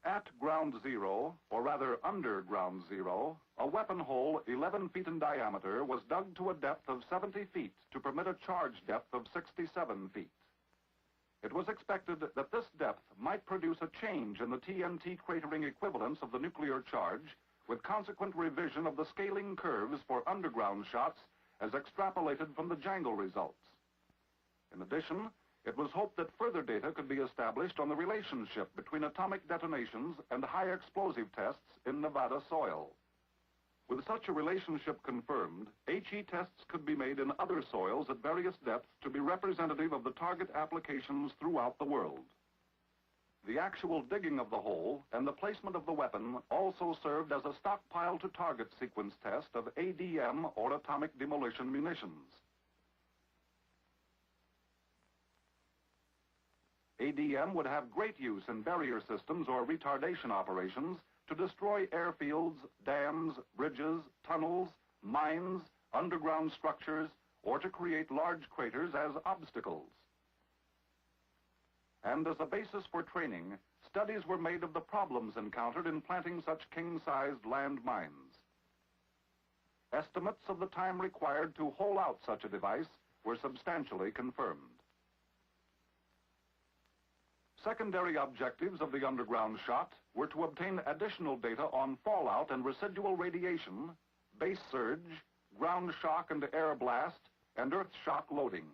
At ground zero, or rather under ground zero, a weapon hole 11 feet in diameter was dug to a depth of 70 feet to permit a charge depth of 67 feet. It was expected that this depth might produce a change in the TNT cratering equivalence of the nuclear charge, with consequent revision of the scaling curves for underground shots as extrapolated from the Jangle results. In addition, it was hoped that further data could be established on the relationship between atomic detonations and high explosive tests in Nevada soil. With such a relationship confirmed, HE tests could be made in other soils at various depths to be representative of the target applications throughout the world. The actual digging of the hole and the placement of the weapon also served as a stockpile to target sequence test of ADM, or atomic demolition munitions. ADM would have great use in barrier systems or retardation operations to destroy airfields, dams, bridges, tunnels, mines, underground structures, or to create large craters as obstacles. And as a basis for training, studies were made of the problems encountered in planting such king-sized land mines. Estimates of the time required to hole out such a device were substantially confirmed. Secondary objectives of the underground shot were to obtain additional data on fallout and residual radiation, base surge, ground shock and air blast, and earth shock loading.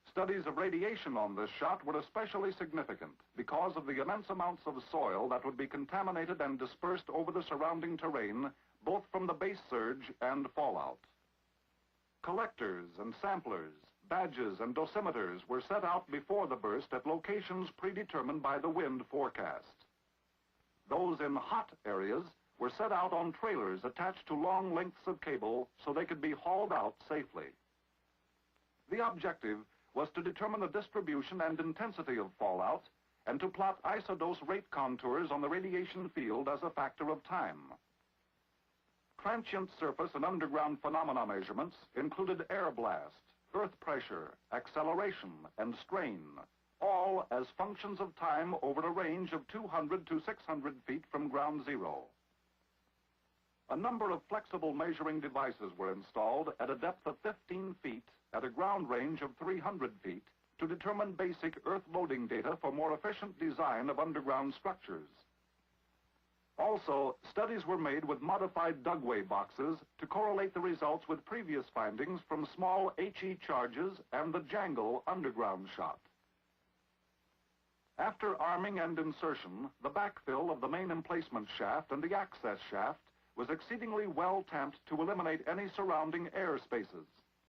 Studies of radiation on this shot were especially significant because of the immense amounts of soil that would be contaminated and dispersed over the surrounding terrain, both from the base surge and fallout. Collectors and samplers, badges and dosimeters were set out before the burst at locations predetermined by the wind forecast. Those in hot areas were set out on trailers attached to long lengths of cable so they could be hauled out safely. The objective was to determine the distribution and intensity of fallout and to plot isodose rate contours on the radiation field as a factor of time. Transient surface and underground phenomena measurements included air blast, earth pressure, acceleration, and strain, all as functions of time over a range of 200 to 600 feet from ground zero. A number of flexible measuring devices were installed at a depth of 15 feet at a ground range of 300 feet to determine basic earth loading data for more efficient design of underground structures. Also, studies were made with modified dugway boxes to correlate the results with previous findings from small HE charges and the Jangle underground shot. After arming and insertion, the backfill of the main emplacement shaft and the access shaft was exceedingly well tamped to eliminate any surrounding air spaces.